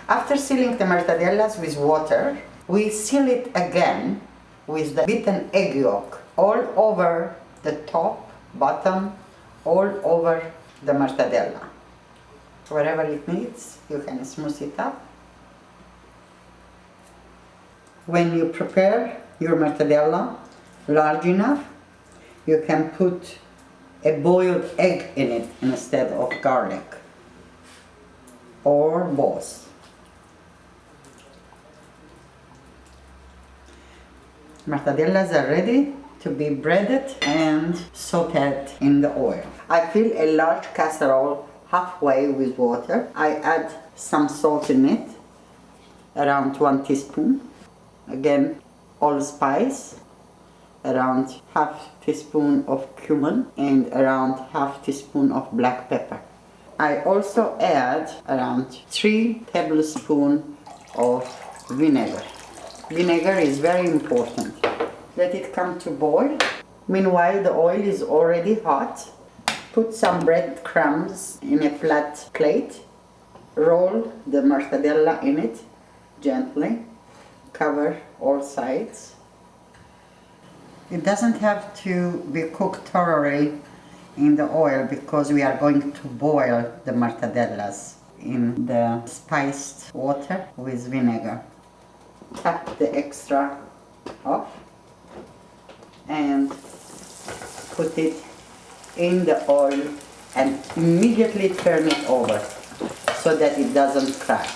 After sealing the mortadellas with water, we seal it again with the beaten egg yolk all over the top, bottom, all over the mortadella. Wherever it needs, you can smooth it up. When you prepare your mortadella large enough, you can put a boiled egg in it instead of garlic, or both. Mortadellas are ready to be breaded and sauteed in the oil. I fill a large casserole halfway with water. I add some salt in it, around 1 teaspoon. Again, allspice, around half teaspoon of cumin and around half teaspoon of black pepper. I also add around 3 tablespoons of vinegar. Vinegar is very important. Let it come to boil. Meanwhile, the oil is already hot. Put some breadcrumbs in a flat plate. Roll the mortadella in it gently. Cover all sides. It doesn't have to be cooked thoroughly in the oil because we are going to boil the mortadellas in the spiced water with vinegar. Tap the extra off and put it in the oil and immediately turn it over so that it doesn't crack.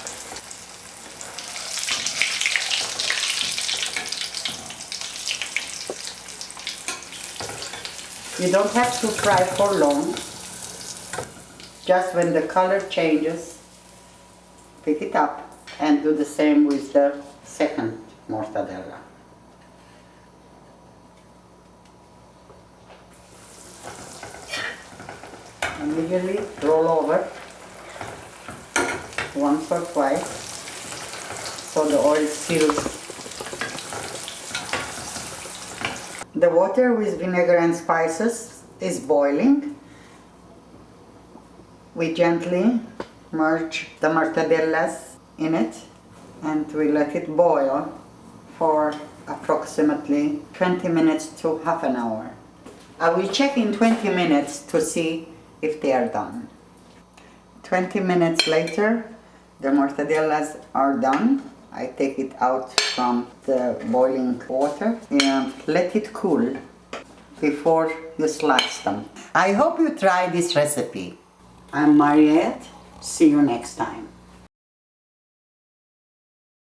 You don't have to fry for long. Just when the color changes, pick it up and do the same with the second mortadella. Immediately roll over once or twice so the oil seals. The water with vinegar and spices is boiling. We gently merge the mortadellas in it and we let it boil for approximately 20 minutes to half an hour. I will check in 20 minutes to see if they are done. 20 minutes later, the mortadellas are done. I take it out from the boiling water and let it cool before you slice them. I hope you try this recipe. I'm Mariette. See you next time.